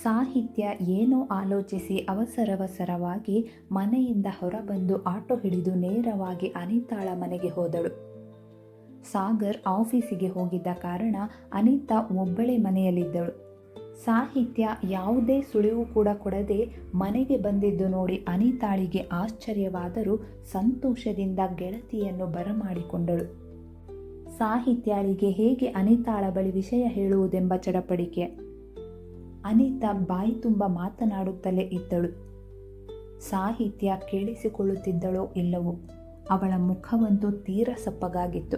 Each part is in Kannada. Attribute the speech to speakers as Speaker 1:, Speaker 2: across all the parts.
Speaker 1: ಸಾಹಿತ್ಯ ಏನೋ ಆಲೋಚಿಸಿ ಅವಸರವಾಗಿ ಮನೆಯಿಂದ ಹೊರಬಂದು ಆಟೋ ಹಿಡಿದು ನೇರವಾಗಿ ಅನಿತಾಳ ಮನೆಗೆ ಹೋದಳು. ಸಾಗರ್ ಆಫೀಸಿಗೆ ಹೋಗಿದ್ದ ಕಾರಣ ಅನಿತಾ ಒಬ್ಬಳೇ ಮನೆಯಲ್ಲಿದ್ದಳು. ಸಾಹಿತ್ಯ ಯಾವುದೇ ಸುಳಿವು ಕೂಡ ಕೊಡದೆ ಮನೆಗೆ ಬಂದಿದ್ದು ನೋಡಿ ಅನಿತಾಳಿಗೆ ಆಶ್ಚರ್ಯವಾದರೂ ಸಂತೋಷದಿಂದ ಗೆಳತಿಯನ್ನು ಬರಮಾಡಿಕೊಂಡಳು. ಸಾಹಿತ್ಯಾಳಿಗೆ ಹೇಗೆ ಅನಿತಾಳ ಬಳಿ ವಿಷಯ ಹೇಳುವುದೆಂಬ ಚಡಪಡಿಕೆ. ಅನಿತಾ ಬಾಯಿ ತುಂಬ ಮಾತನಾಡುತ್ತಲೇ ಇದ್ದಳು. ಸಾಹಿತ್ಯ ಕೇಳಿಸಿಕೊಳ್ಳುತ್ತಿದ್ದಳೋ ಇಲ್ಲವೋ, ಅವಳ ಮುಖವಂತೂ ತೀರ ಸಪ್ಪಗಾಗಿತ್ತು.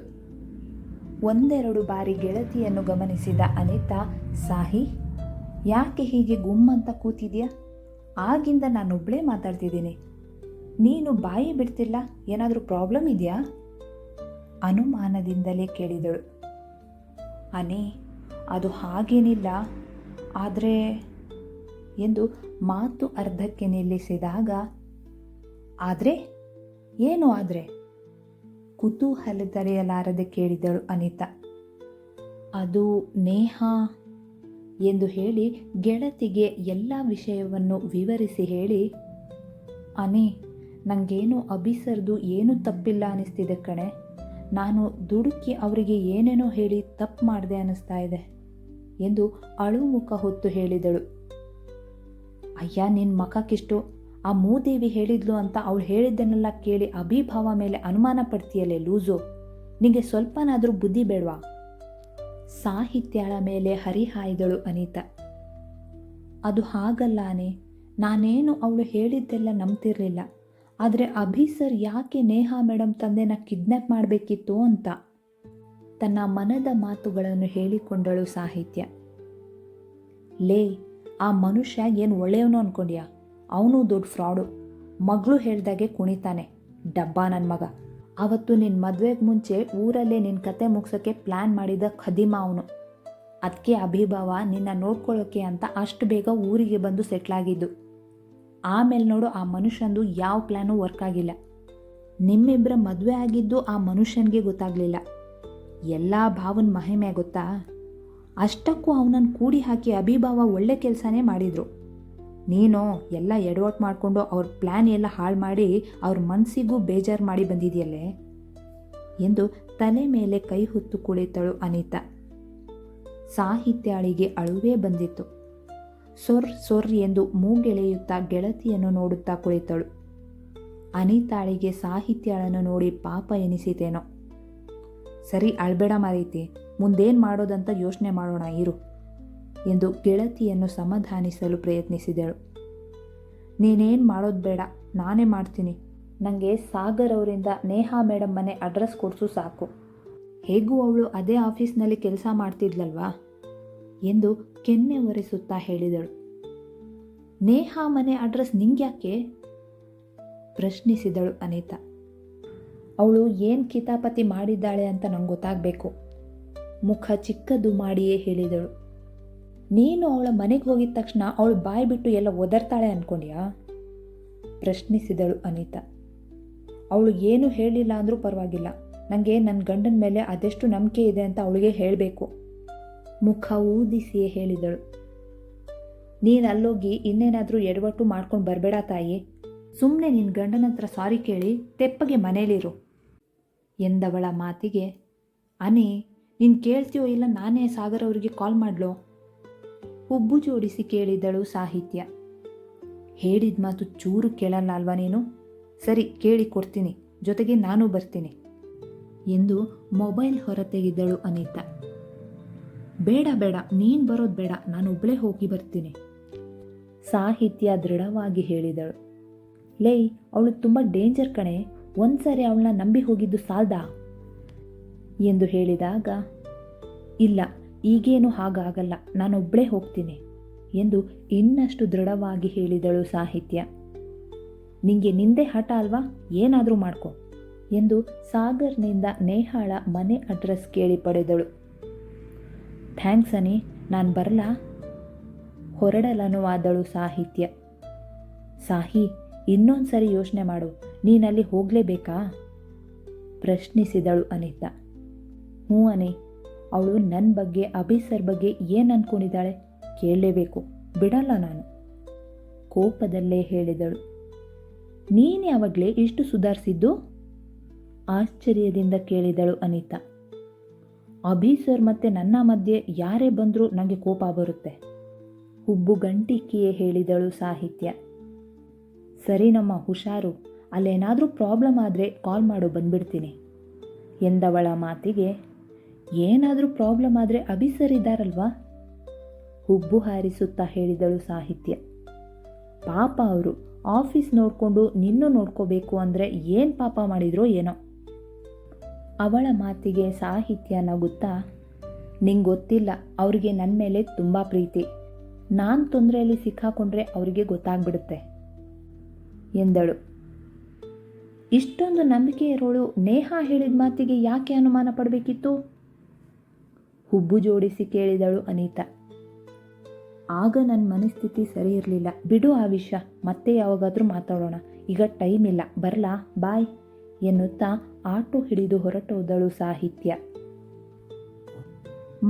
Speaker 1: ಒಂದೆರಡು ಬಾರಿ ಗೆಳತಿಯನ್ನು ಗಮನಿಸಿದ ಅನಿತಾ, ಸಾಹಿ, ಯಾಕೆ ಹೀಗೆ ಗುಮ್ಮಂತ ಕೂತಿದ್ಯಾ? ಆಗಿಂದ ನಾನೊಬ್ಬಳೇ ಮಾತಾಡ್ತಿದ್ದೀನಿ, ನೀನು ಬಾಯಿ ಬಿಡ್ತಿಲ್ಲ, ಏನಾದರೂ ಪ್ರಾಬ್ಲಮ್ ಇದೆಯಾ? ಅನುಮಾನದಿಂದಲೇ ಕೇಳಿದಳು. ಅನಿ, ಅದು ಹಾಗೇನಿಲ್ಲ, ಆದರೆ ಎಂದು ಮಾತು ಅರ್ಧಕ್ಕೆ ನಿಲ್ಲಿಸಿದಾಗ, ಆದರೆ ಏನು ಆದರೆ? ಕುತೂಹಲ ತಡೆಯಲಾರದೆ ಕೇಳಿದಳು ಅನಿತಾ. ಅದು ನೇಹಾ ಎಂದು ಹೇಳಿ ಗೆಳತಿಗೆ ಎಲ್ಲ ವಿಷಯವನ್ನು ವಿವರಿಸಿ ಹೇಳಿ, ಅನಿ, ನನಗೇನು ಅಭಿಸರ್ದು ಏನೂ ತಪ್ಪಿಲ್ಲ ಅನ್ನಿಸ್ತಿದೆ ಕಣೆ. ನಾನು ದುಡುಕಿ ಅವರಿಗೆ ಏನೇನೋ ಹೇಳಿ ತಪ್ಪು ಮಾಡಿದೆ ಅನ್ನಿಸ್ತಾ ಇದೆ ಎಂದು ಅಳುಮುಖ ಹೊತ್ತು ಹೇಳಿದಳು. ಅಯ್ಯ, ನಿನ್ನ ಮಖಕ್ಕಿಷ್ಟು, ಆ ಮೂದೇವಿ ಹೇಳಿದ್ಲು ಅಂತ ಅವಳು ಹೇಳಿದ್ದನ್ನೆಲ್ಲ ಕೇಳಿ ಅಭಿಭಾವ ಮೇಲೆ ಅನುಮಾನ ಪಡ್ತೀಯಲ್ಲೇ ಲೂಸು. ನಿನಗೆ ಸ್ವಲ್ಪನಾದರೂ ಬುದ್ಧಿ ಬೇಡವಾ? ಸಾಹಿತ್ಯಳ ಮೇಲೆ ಹರಿಹಾಯ್ದಳು ಅನಿತಾ. ಅದು ಹಾಗಲ್ಲ ಅನಿ, ನಾನೇನು ಅವಳು ಹೇಳಿದ್ದೆಲ್ಲ ನಂಬ್ತಿರ್ಲಿಲ್ಲ. ಆದರೆ ಅಭಿ ಸರ್ ಯಾಕೆ ನೇಹಾ ಮೇಡಮ್ ತಂದೆನ ಕಿಡ್ನ್ಯಾಪ್ ಮಾಡಬೇಕಿತ್ತು ಅಂತ ತನ್ನ ಮನದ ಮಾತುಗಳನ್ನು ಹೇಳಿಕೊಂಡಳು ಸಾಹಿತ್ಯ. ಲೇ, ಆ ಮನುಷ್ಯ ಏನು ಒಳ್ಳೆಯವನು ಅಂದ್ಕೊಂಡ್ಯಾ? ಅವನು ದೊಡ್ಡ ಫ್ರಾಡು. ಮಗಳು ಹೇಳ್ದಾಗೆ ಕುಣಿತಾನೆ, ಡಬ್ಬ ನನ್ನ ಮಗ. ಅವತ್ತು ನಿನ್ನ ಮದುವೆಗೆ ಮುಂಚೆ ಊರಲ್ಲೇ ನಿನ್ನ ಕತೆ ಮುಗ್ಸೋಕ್ಕೆ ಪ್ಲ್ಯಾನ್ ಮಾಡಿದ ಖದೀಮ ಅವನು. ಅದಕ್ಕೆ ಅಭಿಭಾವ ನಿನ್ನ ನೋಡ್ಕೊಳ್ಳೋಕ್ಕೆ ಅಂತ ಅಷ್ಟು ಬೇಗ ಊರಿಗೆ ಬಂದು ಸೆಟ್ಲಾಗಿದ್ದು. ಆಮೇಲೆ ನೋಡು, ಆ ಮನುಷ್ಯಂದು ಯಾವ ಪ್ಲ್ಯಾನು ವರ್ಕ್ ಆಗಿಲ್ಲ. ನಿಮ್ಮಿಬ್ಬರ ಮದುವೆ ಆಗಿದ್ದು ಆ ಮನುಷ್ಯನಿಗೆ ಗೊತ್ತಾಗಲಿಲ್ಲ. ಎಲ್ಲ ಭಾವನ ಮಹಿಮೆ ಗೊತ್ತಾ? ಅಷ್ಟಕ್ಕೂ ಅವನನ್ನು ಕೂಡಿ ಹಾಕಿ ಅಭಿಭಾವ ಒಳ್ಳೆ ಕೆಲಸನೇ ಮಾಡಿದರು. ನೀನು ಎಲ್ಲ ಎಡವಟ್ಟು ಮಾಡಿಕೊಂಡು ಅವ್ರ ಪ್ಲ್ಯಾನ್ ಎಲ್ಲ ಹಾಳು ಮಾಡಿ ಅವ್ರ ಮನಸ್ಸಿಗೂ ಬೇಜಾರು ಮಾಡಿ ಬಂದಿದೆಯಲ್ಲೇ ಎಂದು ತಲೆ ಮೇಲೆ ಕೈ ಹೊತ್ತು ಕುಳಿತಳು ಅನಿತಾ. ಸಾಹಿತ್ಯಾಳಿಗೆ ಅಳುವೇ ಬಂದಿತ್ತು. ಸೊರ್ ಎಂದು ಮೂಗೆಳೆಯುತ್ತಾ ಗೆಳತಿಯನ್ನು ನೋಡುತ್ತಾ ಕುಳಿತಳು. ಅನಿತಾಳಿಗೆ ಸಾಹಿತ್ಯಾಳನ್ನು ನೋಡಿ ಪಾಪ ಎನಿಸಿತೇನೋ. ಸರಿ, ಅಳ್ಬೇಡ ಮಾರೈತಿ, ಮುಂದೇನು ಮಾಡೋದಂತ ಯೋಚನೆ ಮಾಡೋಣ ಇರು ಎಂದು ಗೆಳತಿಯನ್ನು ಸಮಾಧಾನಿಸಲು ಪ್ರಯತ್ನಿಸಿದಳು. ನೀನೇನು ಮಾಡೋದು ಬೇಡ, ನಾನೇ ಮಾಡ್ತೀನಿ. ನನಗೆ ಸಾಗರ್ ಅವರಿಂದ ನೇಹಾ ಮೇಡಮ್ ಮನೆ ಅಡ್ರೆಸ್ ಕೊಡಿಸು ಸಾಕು. ಹೇಗೂ ಅವಳು ಅದೇ ಆಫೀಸ್ನಲ್ಲಿ ಕೆಲಸ ಮಾಡ್ತಿದ್ಲಲ್ವಾ ಎಂದು ಕೆನ್ನೆ ಒರೆಸುತ್ತಾ ಹೇಳಿದಳು. ನೇಹಾ ಮನೆ ಅಡ್ರೆಸ್ ನಿಂಗ್ಯಾಕೆ? ಪ್ರಶ್ನಿಸಿದಳು ಅನಿತಾ. ಅವಳು ಏನು ಕಿತಾಪತಿ ಮಾಡಿದ್ದಾಳೆ ಅಂತ ನಂಗೆ ಗೊತ್ತಾಗಬೇಕು. ಮುಖ ಚಿಕ್ಕದು ಮಾಡಿಯೇ ಹೇಳಿದಳು. ನೀನು ಅವಳ ಮನೆಗೆ ಹೋಗಿದ ತಕ್ಷಣ ಅವಳು ಬಾಯಿ ಬಿಟ್ಟು ಎಲ್ಲ ಒದರ್ತಾಳೆ ಅಂದ್ಕೊಂಡ್ಯಾ? ಪ್ರಶ್ನಿಸಿದಳು ಅನಿತಾ. ಅವಳು ಏನು ಹೇಳಿಲ್ಲ ಅಂದರೂ ಪರವಾಗಿಲ್ಲ, ನನಗೆ ನನ್ನ ಗಂಡನ ಮೇಲೆ ಅದೆಷ್ಟು ನಂಬಿಕೆ ಇದೆ ಅಂತ ಅವಳಿಗೆ ಹೇಳಬೇಕು. ಮುಖ ಊದಿಸಿಯೇ ಹೇಳಿದಳು. ನೀನು ಅಲ್ಲೋಗಿ ಇನ್ನೇನಾದರೂ ಎಡವಟ್ಟು ಮಾಡ್ಕೊಂಡು ಬರಬೇಡ ತಾಯಿ. ಸುಮ್ಮನೆ ನಿನ್ನ ಗಂಡನ ಹತ್ರ ಸಾರಿ ಕೇಳಿ ತೆಪ್ಪಗೆ ಮನೇಲಿರು ಎಂದವಳ ಮಾತಿಗೆ, ಅನಿ, ನೀನು ಕೇಳ್ತೀಯೋ ಇಲ್ಲ ನಾನೇ ಸಾಗರ್ ಅವರಿಗೆ ಕಾಲ್ ಮಾಡಲೋ? ಹುಬ್ಬು ಜೋಡಿಸಿ ಕೇಳಿದಳು ಸಾಹಿತ್ಯ. ಹೇಳಿದ ಮಾತು ಚೂರು ಕೇಳಲ್ಲ ಅಲ್ವಾ ನೀನು? ಸರಿ, ಕೇಳಿ ಕೊಡ್ತೀನಿ, ಜೊತೆಗೆ ನಾನು ಬರ್ತೀನಿ ಎಂದು ಮೊಬೈಲ್ ಹೊರತೆಗೆದಳು ಅನಿತಾ. ಬೇಡ, ನೀನು ಬರೋದು ಬೇಡ, ನಾನು ಒಬ್ಬಳೇ ಹೋಗಿ ಬರ್ತೀನಿ ಸಾಹಿತ್ಯ ದೃಢವಾಗಿ ಹೇಳಿದಳು. ಲೇ, ಅವಳು ತುಂಬ ಡೇಂಜರ್ ಕಣೆ, ಒಂದ್ಸರಿ ಅವಳನ್ನ ನಂಬಿ ಹೋಗಿದ್ದು ಸಾಲ್ದಾ ಎಂದು ಹೇಳಿದಾಗ, ಇಲ್ಲ, ಈಗೇನು ಹಾಗಾಗಲ್ಲ, ನಾನೊಬ್ಬಳೇ ಹೋಗ್ತೀನಿ ಎಂದು ಇನ್ನಷ್ಟು ದೃಢವಾಗಿ ಹೇಳಿದಳು ಸಾಹಿತ್ಯ. ನಿಂಗೆ ನಿಂದೆ ಹಠ ಅಲ್ವಾ, ಏನಾದರೂ ಮಾಡ್ಕೊ ಎಂದು ಸಾಗರ್ನಿಂದ ನೇಹಾಳ ಮನೆ ಅಡ್ರೆಸ್ ಕೇಳಿ ಪಡೆದಳು. ಥ್ಯಾಂಕ್ಸ್ ಅನಿ, ನಾನು ಬರಲಾ? ಹೊರಡಲನುವಾದಳು ಸಾಹಿತ್ಯ. ಸಾಹಿ, ಇನ್ನೊಂದು ಸರಿ ಯೋಚನೆ ಮಾಡು, ನೀನಲ್ಲಿ ಹೋಗಲೇಬೇಕಾ? ಪ್ರಶ್ನಿಸಿದಳು ಅನಿತಾ. ಹ್ಞೂ ಅನಿ, ಅವಳು ನನ್ನ ಬಗ್ಗೆ ಅಭಿ ಸರ್ ಬಗ್ಗೆ ಏನು ಅಂದ್ಕೊಂಡಿದ್ದಾಳೆ ಕೇಳಲೇಬೇಕು. ಬಿಡಲ್ಲ ನಾನು, ಕೋಪದಲ್ಲೇ ಹೇಳಿದಳು. ನೀನು ಯಾವಾಗಲೇ ಇಷ್ಟು ಸುಧಾರಿಸಿದ್ದು? ಆಶ್ಚರ್ಯದಿಂದ ಕೇಳಿದಳು ಅನಿತಾ. ಅಭಿ ಸರ್ ಮತ್ತು ನನ್ನ ಮಧ್ಯೆ ಯಾರೇ ಬಂದರೂ ನನಗೆ ಕೋಪ ಬರುತ್ತೆ, ಹುಬ್ಬುಗಂಟಿಕೆಯೇ ಹೇಳಿದಳು ಸಾಹಿತ್ಯ. ಸರಿನಮ್ಮ, ಹುಷಾರು, ಅಲ್ಲೇನಾದರೂ ಪ್ರಾಬ್ಲಮ್ ಆದರೆ ಕಾಲ್ ಮಾಡು, ಬಂದ್ಬಿಡ್ತೀನಿ ಎಂದವಳ ಮಾತಿಗೆ, ಏನಾದರೂ ಪ್ರಾಬ್ಲಮ್ ಆದರೆ ಅಭಿ ಸರ್ ಇದ್ದಾರಲ್ವಾ, ಹುಬ್ಬು ಹಾರಿಸುತ್ತಾ ಹೇಳಿದಳು ಸಾಹಿತ್ಯ. ಪಾಪ ಅವರು ಆಫೀಸ್ ನೋಡಿಕೊಂಡು ನಿನ್ನೂ ನೋಡ್ಕೋಬೇಕು ಅಂದರೆ ಏನು ಪಾಪ ಮಾಡಿದ್ರೋ ಏನೋ. ಅವಳ ಮಾತಿಗೆ ಸಾಹಿತ್ಯ ನಗುತ್ತಾ, ನಿಂಗೆ ಗೊತ್ತಿಲ್ಲ, ಅವರಿಗೆ ನನ್ನ ಮೇಲೆ ತುಂಬ ಪ್ರೀತಿ, ನಾನು ತೊಂದರೆಯಲ್ಲಿ ಸಿಕ್ಕಾಕೊಂಡ್ರೆ ಅವರಿಗೆ ಗೊತ್ತಾಗ್ಬಿಡುತ್ತೆ ಎಂದಳು. ಇಷ್ಟೊಂದು ನಂಬಿಕೆ ಇರೋಳು ನೇಹಾ ಹೇಳಿದ ಮಾತಿಗೆ ಯಾಕೆ ಅನುಮಾನ ಪಡಬೇಕಿತ್ತು? ಹುಬ್ಬು ಜೋಡಿಸಿ ಕೇಳಿದಳು ಅನಿತಾ. ಆಗ ನನ್ನ ಮನಸ್ಥಿತಿ ಸರಿ ಇರಲಿಲ್ಲ, ಬಿಡು ಆ ವಿಷಯ, ಮತ್ತೆ ಯಾವಾಗಾದರೂ ಮಾತಾಡೋಣ, ಈಗ ಟೈಮ್ ಇಲ್ಲ, ಬರಲಾ, ಬಾಯ್ ಎನ್ನುತ್ತಾ ಆಟೋ ಹಿಡಿದು ಹೊರಟೋದಳು ಸಾಹಿತ್ಯ.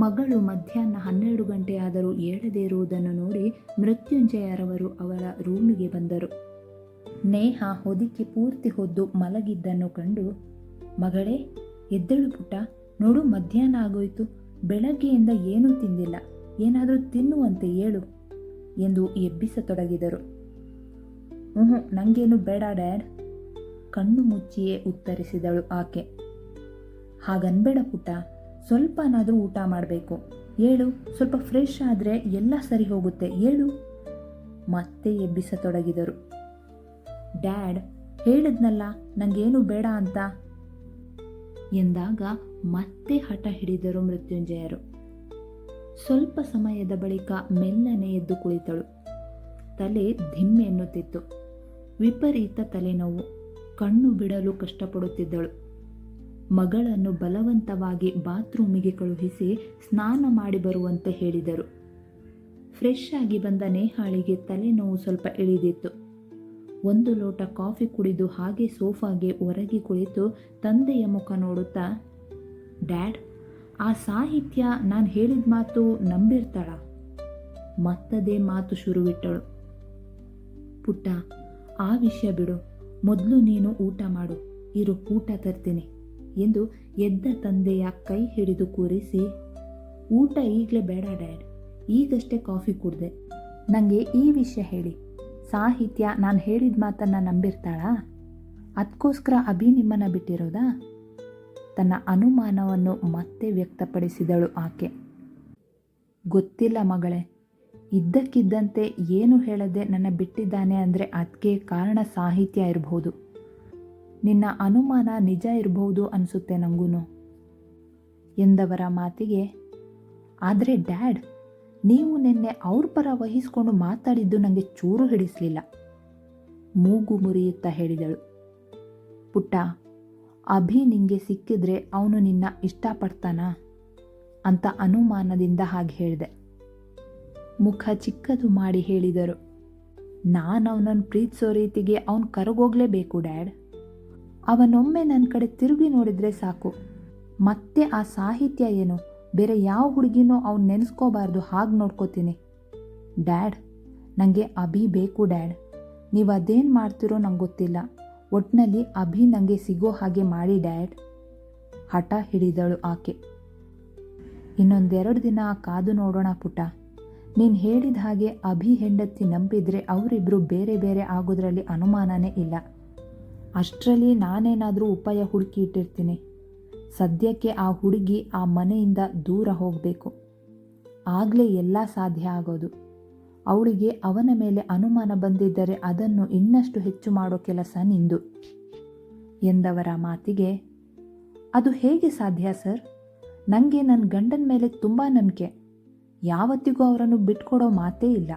Speaker 1: ಮಗಳು ಮಧ್ಯಾಹ್ನ 12 ಗಂಟೆ ಆದರೂ ಏಳದೇ ಇರುವುದನ್ನು ನೋಡಿ ಮೃತ್ಯುಂಜಯರವರು ಅವಳ ರೂಮಿಗೆ ಬಂದರು. ನೇಹಾ ಹೊದಿಕೆ ಪೂರ್ತಿ ಹೊದ್ದು ಮಲಗಿದ್ದನ್ನು ಕಂಡು, ಮಗಳೇ ಎದ್ದೇಳು ಪುಟ್ಟ, ನೋಡು ಮಧ್ಯಾಹ್ನ ಆಗೋಯ್ತು, ಬೆಳಗ್ಗೆಯಿಂದ ಏನೂ ತಿಂದಿಲ್ಲ, ಏನಾದರೂ ತಿನ್ನುವಂತೆ ಏಳು ಎಂದು ಎಬ್ಬಿಸತೊಡಗಿದರು. ನನಗೇನು ಬೇಡ ಡ್ಯಾಡ್, ಕಣ್ಣು ಮುಚ್ಚಿಯೇ ಉತ್ತರಿಸಿದಳು ಆಕೆ. ಹಾಗನ್ಬೇಡ ಪುಟ್ಟ, ಸ್ವಲ್ಪನಾದರೂ ಊಟ ಮಾಡಬೇಕು, ಏಳು, ಸ್ವಲ್ಪ ಫ್ರೆಶ್ ಆದರೆ ಎಲ್ಲ ಸರಿ ಹೋಗುತ್ತೆ, ಏಳು ಮತ್ತೆ ಎಬ್ಬಿಸತೊಡಗಿದರು. ಡ್ಯಾಡ್ ಹೇಳಿದ್ನಲ್ಲ ನನಗೇನು ಬೇಡ ಅಂತ ಎಂದಾಗ ಮತ್ತೆ ಹಠ ಹಿಡಿದರು ಮೃತ್ಯುಂಜಯರು. ಸ್ವಲ್ಪ ಸಮಯದ ಬಳಿಕ ಮೆಲ್ಲನೆ ಎದ್ದು ಕುಳಿತಳು. ತಲೆ ಧಿಮ್ಮೆ ಎನ್ನುತ್ತಿತ್ತು, ವಿಪರೀತ ತಲೆನೋವು, ಕಣ್ಣು ಬಿಡಲು ಕಷ್ಟಪಡುತ್ತಿದ್ದಳು. ಮಗಳನ್ನು ಬಲವಂತವಾಗಿ ಬಾತ್ರೂಮಿಗೆ ಕಳುಹಿಸಿ ಸ್ನಾನ ಮಾಡಿ ಬರುವಂತೆ ಹೇಳಿದರು. ಫ್ರೆಶ್ ಆಗಿ ಬಂದ ನೇಹಾಳಿಗೆ ತಲೆನೋವು ಸ್ವಲ್ಪ ಇಳಿದಿತ್ತು. 1 ಲೋಟ ಕಾಫಿ ಕುಡಿದು ಹಾಗೆ ಸೋಫಾಗೆ ಹೊರಗೆ ಕುಳಿತು ತಂದೆಯ ಮುಖ ನೋಡುತ್ತಾ, ಡ್ಯಾಡ್, ಆ ಸಾಹಿತ್ಯ ನಾನು ಹೇಳಿದ ಮಾತು ನಂಬಿರ್ತಾಳ? ಮತ್ತದೇ ಮಾತು ಶುರುವಿಟ್ಟಳು. ಪುಟ್ಟ, ಆ ವಿಷಯ ಬಿಡು, ಮೊದಲು ನೀನು ಊಟ ಮಾಡು, ಇರು ಊಟ ತರ್ತೀನಿ ಎಂದು ಎದ್ದ ತಂದೆಯ ಕೈ ಹಿಡಿದು ಕೂರಿಸಿ, ಊಟ ಈಗಲೇ ಬೇಡ ಡ್ಯಾಡ್, ಈಗಷ್ಟೇ ಕಾಫಿ ಕುಡಿದೆ, ನನಗೆ ಈ ವಿಷಯ ಹೇಳಿ, ಸಾಹಿತ್ಯ ನಾನು ಹೇಳಿದ ಮಾತನ್ನು ನಂಬಿರ್ತಾಳಾ? ಅದಕ್ಕೋಸ್ಕರ ಅಭಿ ನಿಮ್ಮನ್ನು ಬಿಟ್ಟಿರೋದಾ? ತನ್ನ ಅನುಮಾನವನ್ನು ಮತ್ತೆ ವ್ಯಕ್ತಪಡಿಸಿದಳು ಆಕೆ. ಗೊತ್ತಿಲ್ಲ ಮಗಳೇ, ಇದ್ದಕ್ಕಿದ್ದಂತೆ ಏನು ಹೇಳದೆ ನನ್ನ ಬಿಟ್ಟಿದ್ದಾನೆ ಅಂದರೆ ಅದಕ್ಕೆ ಕಾರಣ ಸಾಹಿತ್ಯ ಇರಬಹುದು. ನಿನ್ನ ಅನುಮಾನ ನಿಜ ಇರಬಹುದು ಅನಿಸುತ್ತೆ ನನಗೂ ಎಂದವರ ಮಾತಿಗೆ, ಆದರೆ ಡ್ಯಾಡ್, ನೀವು ನಿನ್ನೆ ಅವ್ರ ಪರ ವಹಿಸ್ಕೊಂಡು ಮಾತಾಡಿದ್ದು ನನಗೆ ಚೂರು ಹಿಡಿಸಲಿಲ್ಲ, ಮೂಗು ಮುರಿಯುತ್ತಾ ಹೇಳಿದಳು. ಪುಟ್ಟ, ಅಭಿ ನಿಂಗೆ ಸಿಕ್ಕಿದ್ರೆ ಅವನು ನಿನ್ನ ಇಷ್ಟಪಡ್ತಾನಾ ಅಂತ ಅನುಮಾನದಿಂದ ಹಾಗೆ ಹೇಳಿದೆ. ಮುಖ ಚಿಕ್ಕದು ಮಾಡಿ ಹೇಳಿದರು. ನಾನು ಅವನನ್ನು ಪ್ರೀತಿಸೋ ರೀತಿಗೆ ಅವನು ಕರಗೋಗ್ಲೇಬೇಕು ಡ್ಯಾಡ್. ಅವನೊಮ್ಮೆ ನನ್ನ ಕಡೆ ತಿರುಗಿ ನೋಡಿದರೆ ಸಾಕು, ಮತ್ತೆ ಆ ಸಾಹಿತ್ಯ ಏನು, ಬೇರೆ ಯಾವ ಹುಡುಗಿನೂ ಅವ್ನು ನೆನೆಸ್ಕೋಬಾರ್ದು, ಹಾಗೆ ನೋಡ್ಕೋತೀನಿ. ಡ್ಯಾಡ್, ನನಗೆ ಅಭಿ ಬೇಕು ಡ್ಯಾಡ್, ನೀವು ಅದೇನು ಮಾಡ್ತಿರೋ ನಂಗೆ ಗೊತ್ತಿಲ್ಲ, ಒಟ್ಟಿನಲ್ಲಿ ಅಭಿ ನನಗೆ ಸಿಗೋ ಹಾಗೆ ಮಾಡಿ ಡ್ಯಾಡ್ ಹಠ ಹಿಡಿದಳು ಆಕೆ. ಇನ್ನೊಂದೆರಡು ದಿನ ಕಾದು ನೋಡೋಣ ಪುಟ್ಟ, ನೀನು ಹೇಳಿದ ಹಾಗೆ ಅಭಿ ಹೆಂಡತಿ ನಂಬಿದರೆ ಅವರಿಬ್ಬರು ಬೇರೆ ಬೇರೆ ಆಗೋದ್ರಲ್ಲಿ ಅನುಮಾನನೇ ಇಲ್ಲ. ಅಷ್ಟರಲ್ಲಿ ನಾನೇನಾದರೂ ಉಪಾಯ ಹುಡುಕಿ ಇಟ್ಟಿರ್ತೀನಿ. ಸದ್ಯಕ್ಕೆ ಆ ಹುಡುಗಿ ಆ ಮನೆಯಿಂದ ದೂರ ಹೋಗಬೇಕು, ಆಗಲೇ ಎಲ್ಲ ಸಾಧ್ಯ ಆಗೋದು. ಅವಳಿಗೆ ಅವನ ಮೇಲೆ ಅನುಮಾನ ಬಂದಿದ್ದರೆ ಅದನ್ನು ಇನ್ನಷ್ಟು ಹೆಚ್ಚು ಮಾಡೋ ಕೆಲಸ ನಿಂದು ಎಂದವರ ಮಾತಿಗೆ, ಅದು ಹೇಗೆ ಸಾಧ್ಯ ಸರ್? ನನಗೆ ನನ್ನ ಗಂಡನ ಮೇಲೆ ತುಂಬ ನಂಬಿಕೆ, ಯಾವತ್ತಿಗೂ ಅವರನ್ನು ಬಿಟ್ಕೊಡೋ ಮಾತೇ ಇಲ್ಲ.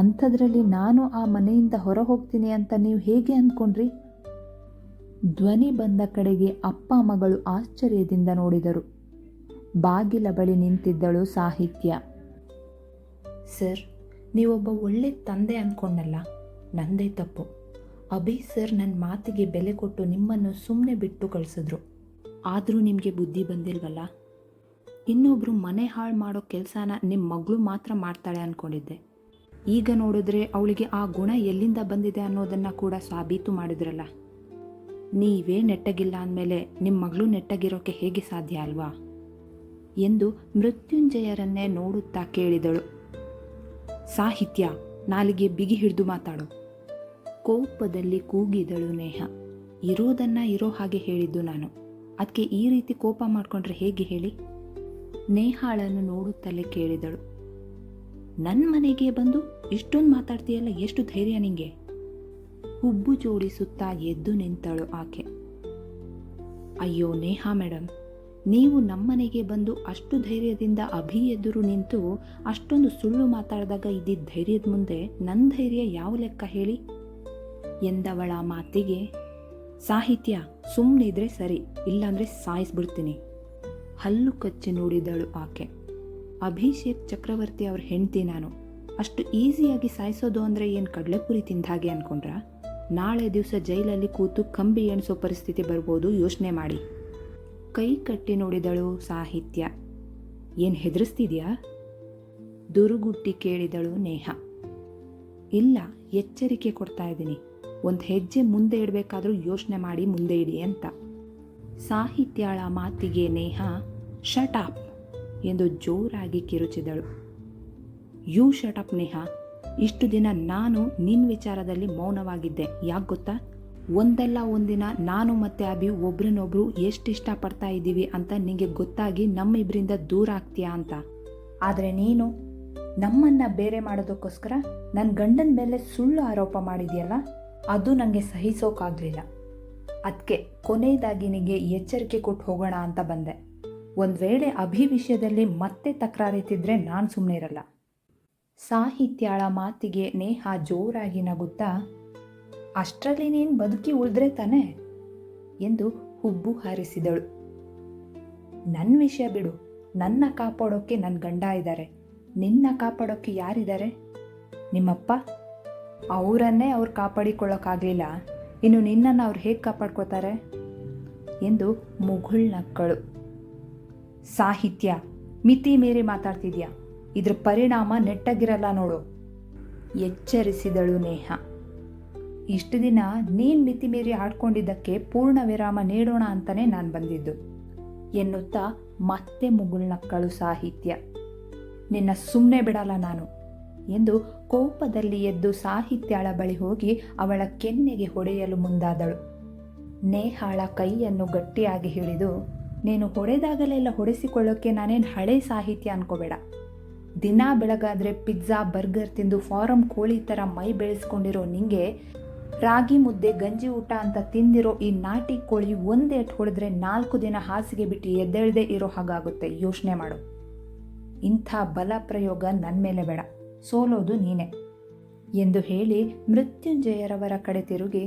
Speaker 1: ಅಂಥದ್ರಲ್ಲಿ ನಾನು ಆ ಮನೆಯಿಂದ ಹೊರ ಹೋಗ್ತೀನಿ ಅಂತ ನೀವು ಹೇಗೆ ಅಂದ್ಕೊಂಡ್ರಿ? ಧ್ವನಿ ಬಂದ ಕಡೆಗೆ ಅಪ್ಪ ಮಗಳು ಆಶ್ಚರ್ಯದಿಂದ ನೋಡಿದರು. ಬಾಗಿಲ ಬಳಿ ನಿಂತಿದ್ದಳು ಸಾಹಿತ್ಯ. ಸರ್, ನೀವೊಬ್ಬ ಒಳ್ಳೆ ತಂದೆ ಅಂದ್ಕೊಂಡಲ್ಲ, ನಂದೇ ತಪ್ಪು. ಅಭಿ ಸರ್ ನನ್ನ ಮಾತಿಗೆ ಬೆಲೆ ಕೊಟ್ಟು ನಿಮ್ಮನ್ನು ಸುಮ್ಮನೆ ಬಿಟ್ಟು ಕಳಿಸಿದ್ರು, ಆದರೂ ನಿಮಗೆ ಬುದ್ಧಿ ಬಂದಿಲ್ವಲ್ಲ? ಇನ್ನೊಬ್ಬರು ಮನೆ ಹಾಳು ಮಾಡೋ ಕೆಲಸನ ನಿಮ್ಮ ಮಗಳು ಮಾತ್ರ ಮಾಡ್ತಾಳೆ ಅಂದ್ಕೊಂಡಿದ್ದೆ. ಈಗ ನೋಡಿದ್ರೆ ಅವಳಿಗೆ ಆ ಗುಣ ಎಲ್ಲಿಂದ ಬಂದಿದೆ ಅನ್ನೋದನ್ನು ಕೂಡ ಸಾಬೀತು ಮಾಡಿದ್ರಲ್ಲ. ನೀವೇ ನೆಟ್ಟಗಿಲ್ಲ ಅಂದಮೇಲೆ ನಿಮ್ಮ ಮಗಳು ನೆಟ್ಟಗಿರೋಕ್ಕೆ ಹೇಗೆ ಸಾಧ್ಯ ಅಲ್ವಾ ಎಂದು ಮೃತ್ಯುಂಜಯರನ್ನೇ ನೋಡುತ್ತಾ ಕೇಳಿದಳು. ಸಾಹಿತ್ಯ, ನಾಲಿಗೆ ಬಿಗಿ ಹಿಡಿದು ಮಾತಾಡು. ಕೋಪದಲ್ಲಿ ಕೂಗಿದಳು ನೇಹ. ಇರೋದನ್ನ ಇರೋ ಹಾಗೆ ಹೇಳಿದ್ದು ನಾನು, ಅದಕ್ಕೆ ಈ ರೀತಿ ಕೋಪ ಮಾಡಿಕೊಂಡ್ರೆ ಹೇಗೆ ಹೇಳಿ? ನೇಹಾಳನ್ನು ನೋಡುತ್ತಲೇ ಕೇಳಿದಳು. ನನ್ನ ಮನೆಗೆ ಬಂದು ಇಷ್ಟೊಂದು ಮಾತಾಡ್ತೀಯಲ್ಲ, ಎಷ್ಟು ಧೈರ್ಯ ನಿಂಗೆ? ಹುಬ್ಬು ಜೋಡಿಸುತ್ತಾ ಎದ್ದು ನಿಂತಳು ಆಕೆ. ಅಯ್ಯೋ ನೇಹಾ ಮೇಡಮ್, ನೀವು ನಮ್ಮನೆಗೆ ಬಂದು ಅಷ್ಟು ಧೈರ್ಯದಿಂದ ಅಭಿ ಎದುರು ನಿಂತು ಅಷ್ಟೊಂದು ಸುಳ್ಳು ಮಾತಾಡಿದಾಗ ಇದ್ದಿದ್ದ ಧೈರ್ಯದ ಮುಂದೆ ನನ್ನ ಧೈರ್ಯ ಯಾವ ಲೆಕ್ಕ ಹೇಳಿ ಎಂದವಳ ಮಾತಿಗೆ, ಸಾಹಿತ್ಯ ಸುಮ್ಮನಿದ್ರೆ ಸರಿ, ಇಲ್ಲಾಂದ್ರೆ ಸಾಯಿಸ್ಬಿಡ್ತೀನಿ. ಹಲ್ಲು ಕಚ್ಚಿ ನೋಡಿದಳು ಆಕೆ. ಅಭಿಷೇಕ್ ಚಕ್ರವರ್ತಿ ಅವ್ರ ಹೆಂಡ್ತಿ ನಾನು. ಅಷ್ಟು ಈಸಿಯಾಗಿ ಸಾಯಿಸೋದು ಅಂದರೆ ಏನು ಕಡಲೆಪುರಿ ತಿಂದ ಹಾಗೆ ಅನ್ಕೊಂಡ್ರ? ನಾಳೆ ದಿವಸ ಜೈಲಲ್ಲಿ ಕೂತು ಕಂಬಿ ಎಣಿಸೋ ಪರಿಸ್ಥಿತಿ ಬರ್ಬೋದು, ಯೋಚನೆ ಮಾಡಿ. ಕೈ ಕಟ್ಟಿ ನೋಡಿದಳು ಸಾಹಿತ್ಯ. ಏನು ಹೆದರಿಸ್ತಿದ್ಯಾ? ದುರುಗುಟ್ಟಿ ಕೇಳಿದಳು ನೇಹ. ಇಲ್ಲ, ಎಚ್ಚರಿಕೆ ಕೊಡ್ತಾ ಇದ್ದೀನಿ. ಒಂದು ಹೆಜ್ಜೆ ಮುಂದೆ ಇಡಬೇಕಾದ್ರೂ ಯೋಚನೆ ಮಾಡಿ ಮುಂದೆ ಇಡಿ ಅಂತ. ಸಾಹಿತ್ಯಳ ಮಾತಿಗೆ ನೇಹ ಶಟ್ ಅಪ್ ಎಂದು ಜೋರಾಗಿ ಕಿರುಚಿದಳು. You shut up Neha. ಇಷ್ಟು ದಿನ ನಾನು ನಿನ್ನ ವಿಚಾರದಲ್ಲಿ ಮೌನವಾಗಿದ್ದೆ. ಯಾಕೆ ಗೊತ್ತಾ? ಒಂದಲ್ಲ ಒಂದಿನ ನಾನು ಮತ್ತು ಅಭಿ ಒಬ್ರನ್ನೊಬ್ರು ಎಷ್ಟು ಇಷ್ಟಪಡ್ತಾ ಇದ್ದೀವಿ ಅಂತ ನಿಮಗೆ ಗೊತ್ತಾಗಿ ನಮ್ಮಿಬ್ಬರಿಂದ ದೂರ ಆಗ್ತೀಯಾ ಅಂತ. ಆದರೆ ನೀನು ನಮ್ಮನ್ನು ಬೇರೆ ಮಾಡೋದಕ್ಕೋಸ್ಕರ ನನ್ನ ಗಂಡನ ಮೇಲೆ ಸುಳ್ಳು ಆರೋಪ ಮಾಡಿದೆಯಲ್ಲ, ಅದು ನನಗೆ ಸಹಿಸೋಕ್ಕಾಗಲಿಲ್ಲ. ಅದಕ್ಕೆ ಕೊನೆಯದಾಗಿ ನಿನಗೆ ಎಚ್ಚರಿಕೆ ಕೊಟ್ಟು ಹೋಗೋಣ ಅಂತ ಬಂದೆ. ಒಂದು ವೇಳೆ ಅಭಿ ವಿಷಯದಲ್ಲಿ ಮತ್ತೆ ತಕರಾರಿತಿದ್ರೆ ನಾನು ಸುಮ್ಮನೆ ಇರಲ್ಲ. ಸಾಹಿತ್ಯಳ ಮಾತಿಗೆ ನೇಹ ಜೋರಾಗಿ ನಗುತ್ತಾ, ಅಷ್ಟರಲ್ಲಿ ನೀನು ಬದುಕಿ ಉಳಿದ್ರೆ ತಾನೆ ಎಂದು ಹುಬ್ಬು ಹಾರಿಸಿದಳು. ನನ್ನ ವಿಷಯ ಬಿಡು, ನನ್ನ ಕಾಪಾಡೋಕ್ಕೆ ನನ್ನ ಗಂಡ ಇದ್ದಾರೆ. ನಿನ್ನ ಕಾಪಾಡೋಕ್ಕೆ ಯಾರಿದ್ದಾರೆ? ನಿಮ್ಮಪ್ಪ. ಅವರನ್ನೇ ಅವ್ರು ಕಾಪಾಡಿಕೊಳ್ಳೋಕ್ಕಾಗಲಿಲ್ಲ, ಇನ್ನು ನಿನ್ನನ್ನು ಅವ್ರು ಹೇಗೆ ಕಾಪಾಡ್ಕೋತಾರೆ ಎಂದು ಮುಗುಳ್ನಕ್ಕಳು. ಸಾಹಿತ್ಯ, ಮಿತಿ ಮೀರಿ ಮಾತಾಡ್ತಿದ್ಯಾ. ಇದ್ರ ಪರಿಣಾಮ ನೆಟ್ಟಗಿರಲ್ಲ ನೋಡು ಎಚ್ಚರಿಸಿದಳು ನೇಹ. ಇಷ್ಟು ದಿನ ನೀನು ಮಿತಿ ಮೀರಿ ಆಡ್ಕೊಂಡಿದ್ದಕ್ಕೆ ಪೂರ್ಣ ವಿರಾಮ ನೀಡೋಣ ಅಂತಲೇ ನಾನು ಬಂದಿದ್ದು ಎನ್ನುತ್ತಾ ಮತ್ತೆ ಮುಗುಳ್ನಕ್ಕಳು ಸಾಹಿತ್ಯ. ನಿನ್ನ ಸುಮ್ಮನೆ ಬಿಡಲ್ಲ ನಾನು ಎಂದು ಕೋಪದಲ್ಲಿ ಎದ್ದು ಸಾಹಿತ್ಯಳ ಬಳಿ ಹೋಗಿ ಅವಳ ಕೆನ್ನೆಗೆ ಹೊಡೆಯಲು ಮುಂದಾದಳು. ನೇಹಾಳ ಕೈಯನ್ನು ಗಟ್ಟಿಯಾಗಿ ಹಿಡಿದು, ನೀನು ಹೊಡೆದಾಗಲೆಲ್ಲ ಹೊಡೆಸಿಕೊಳ್ಳೋಕ್ಕೆ ನಾನೇನು ಹಳೆ ಸಾಹಿತ್ಯ ಅನ್ಕೋಬೇಡ. ದಿನ ಬೆಳಗಾದರೆ ಪಿಜ್ಜಾ ಬರ್ಗರ್ ತಿಂದು ಫಾರಂ ಕೋಳಿ ಥರ ಮೈ ಬೆಳೆಸ್ಕೊಂಡಿರೋ ನಿಂಗೆ ರಾಗಿ ಮುದ್ದೆ ಗಂಜಿ ಊಟ ಅಂತ ತಿಂದಿರೋ ಈ ನಾಟಿ ಕೋಳಿ ಒಂದೇಟು ಹೊಡೆದ್ರೆ 4 ದಿನ ಹಾಸಿಗೆ ಬಿಟ್ಟು ಎದ್ದೇಳದೆ ಇರೋ ಹಾಗಾಗುತ್ತೆ. ಯೋಚನೆ ಮಾಡು. ಇಂಥ ಬಲ ಪ್ರಯೋಗ ನನ್ನ ಮೇಲೆ ಬೇಡ, ಸೋಲೋದು ನೀನೆ ಎಂದು ಹೇಳಿ ಮೃತ್ಯುಂಜಯರವರ ಕಡೆ ತಿರುಗಿ,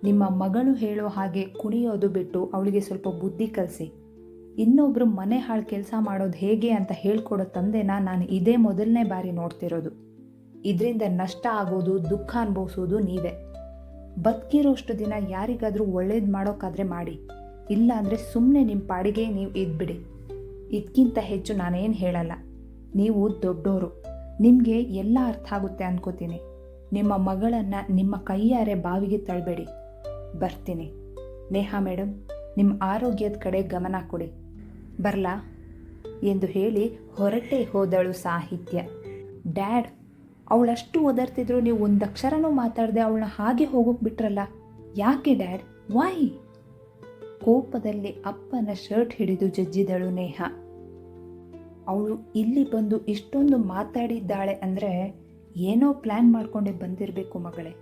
Speaker 1: ನಿಮ್ಮ ಮಗಳು ಹೇಳೋ ಹಾಗೆ ಕುಣಿಯೋದು ಬಿಟ್ಟು ಅವಳಿಗೆ ಸ್ವಲ್ಪ ಬುದ್ಧಿ ಕಲಿಸಿ. ಇನ್ನೊಬ್ರು ಮನೆ ಹಾಳು ಕೆಲಸ ಮಾಡೋದು ಹೇಗೆ ಅಂತ ಹೇಳ್ಕೊಡೋ ತಂದೆನ ನಾನು ಇದೇ ಮೊದಲನೇ ಬಾರಿ ನೋಡ್ತಿರೋದು. ಇದರಿಂದ ನಷ್ಟ ಆಗೋದು, ದುಃಖ ಅನುಭವಿಸೋದು ನೀವೇ. ಬದುಕಿರೋಷ್ಟು ದಿನ ಯಾರಿಗಾದರೂ ಒಳ್ಳೇದು ಮಾಡೋಕ್ಕಾದ್ರೆ ಮಾಡಿ, ಇಲ್ಲ ಅಂದರೆ ಸುಮ್ಮನೆ ನಿಮ್ಮ ಪಾಡಿಗೆ ನೀವು ಇದ್ಬಿಡಿ. ಇದಕ್ಕಿಂತ ಹೆಚ್ಚು ನಾನೇನು ಹೇಳಲ್ಲ. ನೀವು ದೊಡ್ಡೋರು, ನಿಮಗೆ ಎಲ್ಲ ಅರ್ಥ ಆಗುತ್ತೆ ಅನ್ಕೋತೀನಿ. ನಿಮ್ಮ ಮಗಳನ್ನು ನಿಮ್ಮ ಕೈಯಾರೆ ಬಾವಿಗೆ ತಳ್ಳಬೇಡಿ. ಬರ್ತೀನಿ. ನೇಹಾ ಮೇಡಮ್, ನಿಮ್ಮ ಆರೋಗ್ಯದ ಕಡೆ ಗಮನ ಕೊಡಿ. ಬರಲಾ ಎಂದು ಹೇಳಿ ಹೊರಟೇ ಹೋದಳು ಸಾಹಿತ್ಯ. ಡ್ಯಾಡ್, ಅವಳಷ್ಟು ಒದರ್ತಿದ್ರು ನೀವು ಒಂದು ಅಕ್ಷರನೂ ಮಾತಾಡದೆ ಅವಳನ್ನ ಹಾಗೆ ಹೋಗೋಕೆ ಬಿಟ್ರಲ್ಲ, ಯಾಕೆ ಡ್ಯಾಡ್? ವೈ? ಕೋಪದಲ್ಲಿ ಅಪ್ಪನ ಶರ್ಟ್ ಹಿಡಿದು ಜಜ್ಜಿದಳು ನೇಹ. ಅವಳು ಇಲ್ಲಿ ಬಂದು ಇಷ್ಟೊಂದು ಮಾತಾಡಿದ್ದಾಳೆ ಅಂದರೆ ಏನೋ ಪ್ಲ್ಯಾನ್ ಮಾಡಿಕೊಂಡೇ ಬಂದಿರಬೇಕು ಮಗಳೇ.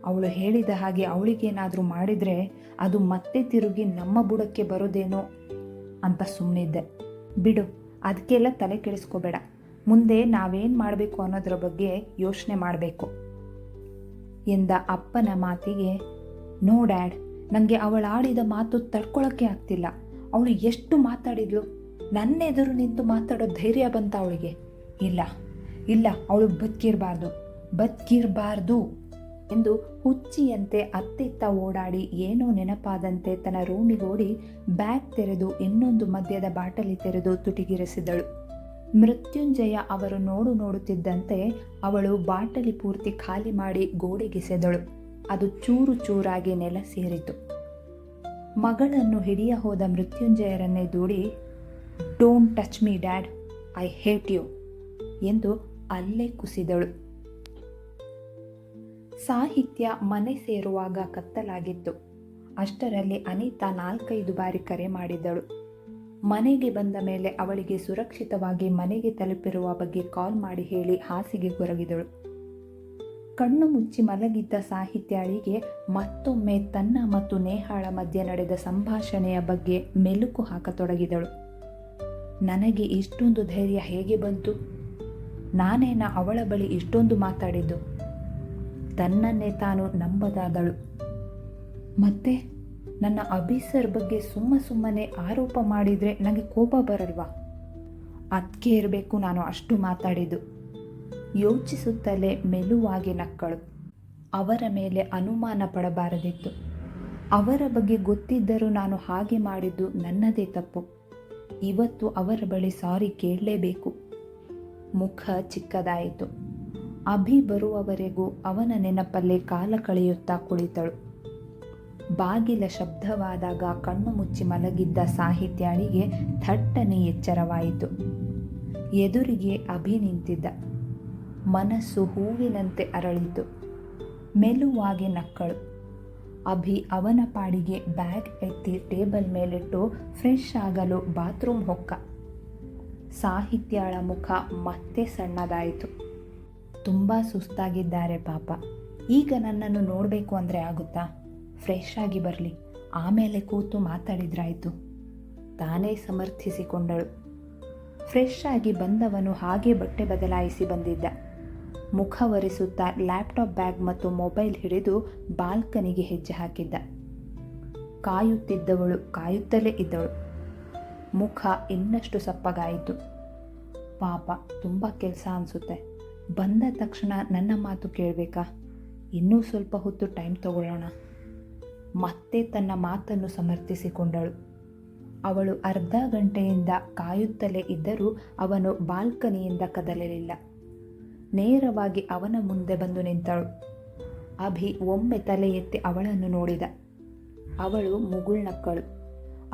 Speaker 1: ಅವಳು ಹೇಳಿದ ಹಾಗೆ ಅವಳಿಗೇನಾದರೂ ಮಾಡಿದರೆ ಅದು ಮತ್ತೆ ತಿರುಗಿ ನಮ್ಮ ಬುಡಕ್ಕೆ ಬರೋದೇನೋ ಅಂತ ಸುಮ್ಮನಿದ್ದೆ. ಬಿಡು, ಅದಕ್ಕೆಲ್ಲ ತಲೆ ಕೆಡಿಸ್ಕೋಬೇಡ. ಮುಂದೆ ನಾವೇನು ಮಾಡಬೇಕು ಅನ್ನೋದ್ರ ಬಗ್ಗೆ ಯೋಚನೆ ಮಾಡಬೇಕು ಎಂದ ಅಪ್ಪನ ಮಾತಿಗೆ, ನೋ ಡ್ಯಾಡ್, ನನಗೆ ಅವಳು ಆಡಿದ ಮಾತು ತಡ್ಕೊಳ್ಳೋಕ್ಕೆ ಆಗ್ತಿಲ್ಲ. ಅವಳು ಎಷ್ಟು ಮಾತಾಡಿದ್ಲು, ನನ್ನ ಎದುರು ನಿಂತು ಮಾತಾಡೋ ಧೈರ್ಯ ಬಂತ ಅವಳಿಗೆ? ಇಲ್ಲ ಇಲ್ಲ, ಅವಳು ಬದುಕಿರಬಾರ್ದು ಎಂದು ಹುಚ್ಚಿಯಂತೆ ಅತ್ತಿತ್ತ ಓಡಾಡಿ ಏನೋ ನೆನಪಾದಂತೆ ತನ್ನ ರೂಮಿಗೋಡಿ ಬ್ಯಾಗ್ ತೆರೆದು ಇನ್ನೊಂದು ಮದ್ಯದ ಬಾಟಲಿ ತೆರೆದು ತುಟಿಗಿರಿಸಿದಳು. ಮೃತ್ಯುಂಜಯ ಅವರು ನೋಡುತ್ತಿದ್ದಂತೆ ಅವಳು ಬಾಟಲಿ ಪೂರ್ತಿ ಖಾಲಿ ಮಾಡಿ ಗೋಡೆಗೆಸೆದಳು. ಅದು ಚೂರು ಚೂರಾಗಿ ನೆಲ ಸೇರಿತು. ಮಗಳನ್ನು ಹಿಡಿಯ ಹೋದ ಮೃತ್ಯುಂಜಯರನ್ನೇ ದೂಡಿ, don't touch me dad, I hate you ಎಂದು ಅಲ್ಲೇ ಕುಸಿದಳು. ಸಾಹಿತ್ಯ ಮನೆ ಸೇರುವಾಗ ಕತ್ತಲಾಗಿತ್ತು. ಅಷ್ಟರಲ್ಲಿ ಅನಿತಾ 4-5 ಬಾರಿ ಕರೆ ಮಾಡಿದ್ದಳು. ಮನೆಗೆ ಬಂದ ಮೇಲೆ ಅವಳಿಗೆ ಸುರಕ್ಷಿತವಾಗಿ ಮನೆಗೆ ತಲುಪಿರುವ ಬಗ್ಗೆ ಕಾಲ್ ಮಾಡಿ ಹೇಳಿ ಹಾಸಿಗೆ ಕೊರಗಿದಳು. ಕಣ್ಣು ಮುಚ್ಚಿ ಮಲಗಿದ್ದ ಸಾಹಿತ್ಯಾಳಿಗೆ ಮತ್ತೊಮ್ಮೆ ತನ್ನ ಮತ್ತು ನೇಹಾಳ ಮಧ್ಯೆ ನಡೆದ ಸಂಭಾಷಣೆಯ ಬಗ್ಗೆ ಮೆಲುಕು ಹಾಕತೊಡಗಿದಳು. ನನಗೆ ಇಷ್ಟೊಂದು ಧೈರ್ಯ ಹೇಗೆ ಬಂತು? ನಾನೇನ ಅವಳ ಬಳಿ ಇಷ್ಟೊಂದು ಮಾತಾಡಿದ್ದು? ತನ್ನನ್ನೇ ತಾನು ನಂಬದಾದಳು. ಮತ್ತೆ ನನ್ನ ಅಭಿಸರ್ ಬಗ್ಗೆ ಸುಮ್ಮನೆ ಆರೋಪ ಮಾಡಿದರೆ ನನಗೆ ಕೋಪ ಬರಲ್ವಾ? ಅದಕ್ಕೆ ಇರಬೇಕು ನಾನು ಅಷ್ಟು ಮಾತಾಡಿದ್ದು. ಯೋಚಿಸುತ್ತಲೇ ಮೆಲುವಾಗಿ ನಕ್ಕಳು. ಅವರ ಮೇಲೆ ಅನುಮಾನ ಪಡಬಾರದಿತ್ತು. ಅವರ ಬಗ್ಗೆ ಗೊತ್ತಿದ್ದರೂ ನಾನು ಹಾಗೆ ಮಾಡಿದ್ದು ನನ್ನದೇ ತಪ್ಪು. ಇವತ್ತು ಅವರ ಬಳಿ ಸಾರಿ ಕೇಳಲೇಬೇಕು. ಮುಖ ಚಿಕ್ಕದಾಯಿತು. ಅಭಿ ಬರುವವರೆಗೂ ಅವನ ನೆನಪಲ್ಲೇ ಕಾಲ ಕಳೆಯುತ್ತಾ ಕುಳಿತಳು. ಬಾಗಿಲ ಶಬ್ದವಾದಾಗ ಕಣ್ಣು ಮುಚ್ಚಿ ಮಲಗಿದ್ದ ಸಾಹಿತ್ಯಾಳಿಗೆ ಥಟ್ಟನೆ ಎಚ್ಚರವಾಯಿತು. ಎದುರಿಗೆ ಅಭಿ ನಿಂತಿದ್ದ. ಮನಸ್ಸು ಹೂವಿನಂತೆ ಅರಳಿತು. ಮೆಲುವಾಗಿ ನಕ್ಕಳು. ಅಭಿ ಅವನ ಪಾಡಿಗೆ ಬ್ಯಾಗ್ ಎತ್ತಿ ಟೇಬಲ್ ಮೇಲಿಟ್ಟು ಫ್ರೆಶ್ ಆಗಲು ಬಾತ್ರೂಮ್ ಹೊಕ್ಕ. ಸಾಹಿತ್ಯಾಳ ಮುಖ ಮತ್ತೆ ಸಣ್ಣದಾಯಿತು. ತುಂಬ ಸುಸ್ತಾಗಿದ್ದಾರೆ ಪಾಪ. ಈಗ ನನ್ನನ್ನು ನೋಡಬೇಕು ಅಂದರೆ ಆಗುತ್ತಾ? ಫ್ರೆಶ್ ಆಗಿ ಬರಲಿ, ಆಮೇಲೆ ಕೂತು ಮಾತಾಡಿದ್ರಾಯಿತು. ತಾನೇ ಸಮರ್ಥಿಸಿಕೊಂಡಳು. ಫ್ರೆಶ್ ಆಗಿ ಬಂದವನು ಹಾಗೆ ಬಟ್ಟೆ ಬದಲಾಯಿಸಿ ಬಂದಿದ್ದ. ಮುಖ ಒರೆಸುತ್ತಾ ಲ್ಯಾಪ್ಟಾಪ್ ಬ್ಯಾಗ್ ಮತ್ತು ಮೊಬೈಲ್ ಹಿಡಿದು ಬಾಲ್ಕನಿಗೆ ಹೆಜ್ಜೆ ಹಾಕಿದ್ದ. ಕಾಯುತ್ತಿದ್ದವಳು ಕಾಯುತ್ತಲೇ ಇದ್ದಳು. ಮುಖ ಇನ್ನಷ್ಟು ಸಪ್ಪಗಾಯಿತು. ಪಾಪ, ತುಂಬ ಕೆಲಸ ಅನಿಸುತ್ತೆ. ಬಂದ ತಕ್ಷಣ ನನ್ನ ಮಾತು ಕೇಳಬೇಕಾ? ಇನ್ನೂ ಸ್ವಲ್ಪ ಹೊತ್ತು ಟೈಮ್ ತಗೊಳ್ಳೋಣ. ಮತ್ತೆ ತನ್ನ ಮಾತನ್ನು ಸಮರ್ಥಿಸಿಕೊಂಡಳು. ಅವಳು ಅರ್ಧ ಗಂಟೆಯಿಂದ ಕಾಯುತ್ತಲೇ ಇದ್ದರೂ ಅವನು ಬಾಲ್ಕನಿಯಿಂದ ಕದಲಲಿಲ್ಲ. ನೇರವಾಗಿ ಅವನ ಮುಂದೆ ಬಂದು ನಿಂತಳು. ಅಭಿ ಒಮ್ಮೆ ತಲೆ ಎತ್ತಿ ಅವಳನ್ನು ನೋಡಿದ. ಅವಳು ಮುಗುಳ್ನಕ್ಕಳು.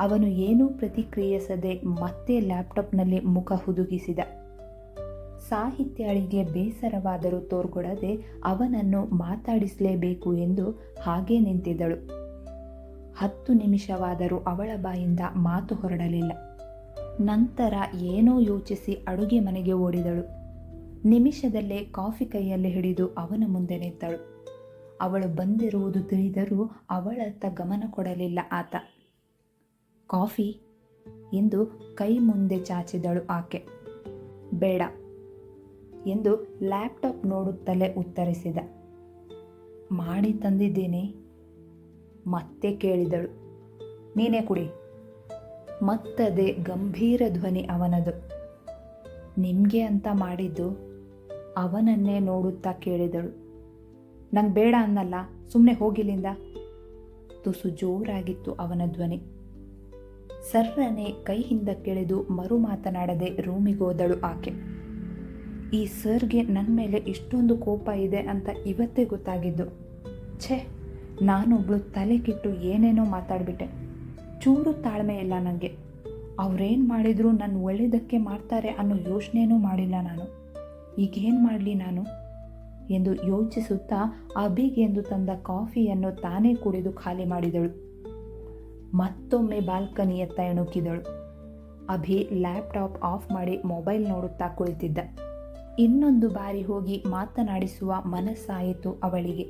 Speaker 1: ಅವನು ಏನೂ ಪ್ರತಿಕ್ರಿಯಿಸದೆ ಮತ್ತೆ ಲ್ಯಾಪ್ಟಾಪ್ನಲ್ಲಿ ಮುಖ ಹುದುಗಿಸಿದ. ಸಾಹಿತ್ಯಾಳಿಗೆ ಬೇಸರವಾದರೂ ತೋರ್ಗೊಡದೆ ಅವನನ್ನು ಮಾತಾಡಿಸಲೇಬೇಕು ಎಂದು ಹಾಗೇ ನಿಂತಿದ್ದಳು. 10 ನಿಮಿಷವಾದರೂ ಅವಳ ಬಾಯಿಂದ ಮಾತು ಹೊರಡಲಿಲ್ಲ. ನಂತರ ಏನೋ ಯೋಚಿಸಿ ಅಡುಗೆ ಮನೆಗೆ ಓಡಿದಳು. ನಿಮಿಷದಲ್ಲೇ ಕಾಫಿ ಕೈಯಲ್ಲಿ ಹಿಡಿದು ಅವನ ಮುಂದೆ ನಿಂತಳು. ಅವಳು ಬಂದಿರುವುದು ತಿಳಿದರೂ ಅವಳತ್ತ ಗಮನ ಕೊಡಲಿಲ್ಲ ಆತ. ಕಾಫಿ ಎಂದು ಕೈ ಮುಂದೆ ಚಾಚಿದಳು ಆಕೆ. ಬೇಡ ಎಂದು ಲ್ಯಾಪ್ಟಾಪ್ ನೋಡುತ್ತಲೇ ಉತ್ತರಿಸಿದ. ಮಾಡಿ ತಂದಿದ್ದೇನೆ ಮತ್ತೆ ಕೇಳಿದಳು. ನೀನೇ ಕುಡಿ. ಮತ್ತದೇ ಗಂಭೀರ ಧ್ವನಿ ಅವನದು. ನಿಮಗೆ ಅಂತ ಮಾಡಿದ್ದು? ಅವನನ್ನೇ ನೋಡುತ್ತಾ ಕೇಳಿದಳು. ನಂಗೆ ಬೇಡ ಅನ್ನಲ್ಲ, ಸುಮ್ಮನೆ ಹೋಗಿಲ್ಲಿಂದ. ತುಸು ಜೋರಾಗಿತ್ತು ಅವನ ಧ್ವನಿ. ಸರ್ರನೆ ಕೈ ಹಿಂದಕ್ಕೆಳೆದು ಮರು ಮಾತನಾಡದೆ ರೂಮಿಗೋದಳು ಆಕೆ. ಈ ಸರ್ಗೆ ನನ್ನ ಮೇಲೆ ಇಷ್ಟೊಂದು ಕೋಪ ಇದೆ ಅಂತ ಇವತ್ತೇ ಗೊತ್ತಾಗಿದ್ದು. ಛೇ, ನಾನೊಬ್ಳು ತಲೆ ಕೆಟ್ಟು ಏನೇನೋ ಮಾತಾಡಿಬಿಟ್ಟೆ. ಚೂರು ತಾಳ್ಮೆ ಇಲ್ಲ ನನಗೆ. ಅವ್ರೇನು ಮಾಡಿದರೂ ನನ್ನ ಒಳ್ಳೆಯದಕ್ಕೆ ಮಾಡ್ತಾರೆ ಅನ್ನೋ ಯೋಚನೆನೂ ಮಾಡಿಲ್ಲ ನಾನು. ಈಗೇನು ಮಾಡಲಿ ನಾನು ಎಂದು ಯೋಚಿಸುತ್ತಾ ಅಭಿಗೆಂದು ತಂದ ಕಾಫಿಯನ್ನು ತಾನೇ ಕುಡಿದು ಖಾಲಿ ಮಾಡಿದಳು. ಮತ್ತೊಮ್ಮೆ ಬಾಲ್ಕನಿಯತ್ತ ಎಣುಕಿದಳು. ಅಭಿ ಲ್ಯಾಪ್ಟಾಪ್ ಆಫ್ ಮಾಡಿ ಮೊಬೈಲ್ ನೋಡುತ್ತಾ ಕುಳಿತಿದ್ದ. ಇನ್ನೊಂದು ಬಾರಿ ಹೋಗಿ ಮಾತನಾಡಿಸುವ ಮನಸ್ಸಾಯಿತು ಅವಳಿಗೆ.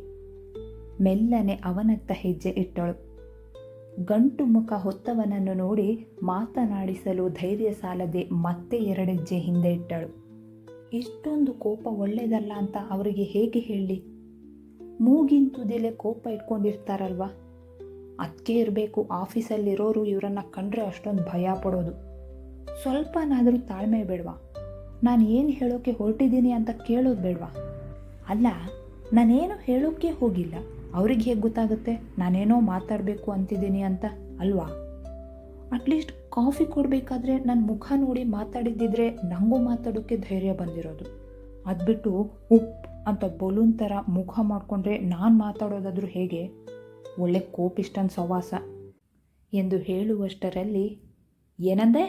Speaker 1: ಮೆಲ್ಲನೆ ಅವನತ್ತ ಹೆಜ್ಜೆ ಇಟ್ಟಳು. ಗಂಟು ಮುಖ ಹೊತ್ತವನನ್ನು ನೋಡಿ ಮಾತನಾಡಿಸಲು ಧೈರ್ಯ ಸಾಲದೆ ಮತ್ತೆ 2 ಹೆಜ್ಜೆ ಹಿಂದೆ ಇಟ್ಟಳು. ಇಷ್ಟೊಂದು ಕೋಪ ಒಳ್ಳೆಯದಲ್ಲ ಅಂತ ಅವರಿಗೆ ಹೇಗೆ ಹೇಳಿ? ಮೂಗಿನ ತುದಿಲೆ ಕೋಪ ಇಟ್ಕೊಂಡಿರ್ತಾರಲ್ವ, ಅದಕ್ಕೆ ಇರಬೇಕು ಆಫೀಸಲ್ಲಿರೋರು ಇವರನ್ನು ಕಂಡ್ರೆ ಅಷ್ಟೊಂದು ಭಯ ಪಡೋದು. ಸ್ವಲ್ಪನಾದರೂ ತಾಳ್ಮೆ ಬೇಡವಾ? ನಾನು ಏನು ಹೇಳೋಕ್ಕೆ ಹೊರಟಿದ್ದೀನಿ ಅಂತ ಕೇಳೋದು ಬೇಡವಾ? ಅಲ್ಲ, ನಾನೇನು ಹೇಳೋಕ್ಕೆ ಹೋಗಿಲ್ಲ. ಅವ್ರಿಗೆ ಹೇಗೆ ಗೊತ್ತಾಗುತ್ತೆ ನಾನೇನೋ ಮಾತಾಡಬೇಕು ಅಂತಿದ್ದೀನಿ ಅಂತ, ಅಲ್ವಾ? ಅಟ್ಲೀಸ್ಟ್ ಕಾಫಿ ಕೊಡಬೇಕಾದ್ರೆ ನನ್ನ ಮುಖ ನೋಡಿ ಮಾತಾಡಿದ್ದಿದ್ರೆ ನನಗೂ ಮಾತಾಡೋಕ್ಕೆ ಧೈರ್ಯ ಬಂದಿರೋದು. ಅದು ಬಿಟ್ಟು ಉಪ್ ಅಂತ ಬಲೂನ್ ಥರ ಮುಖ ಮಾಡಿಕೊಂಡ್ರೆ ನಾನು ಮಾತಾಡೋದಾದರೂ ಹೇಗೆ? ಒಳ್ಳೆ ಕೋಪಿಷ್ಟನ್ ಸವಾಸ ಎಂದು ಹೇಳುವಷ್ಟರಲ್ಲಿ, ಏನಂದೆ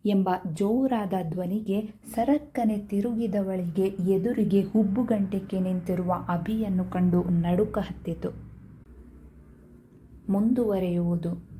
Speaker 1: ಎಂಬ ಜೋರಾದ ಧ್ವನಿಗೆ ಸರಕ್ಕನೆ ತಿರುಗಿದವಳಿಗೆ ಎದುರಿಗೆ ಹುಬ್ಬುಗಂಟಿಕ್ಕೆ ನಿಂತಿರುವ ಅಭಿಯನ್ನು ಕಂಡು ನಡುಕ ಹತ್ತಿತು. ಮುಂದುವರೆಯುವುದು.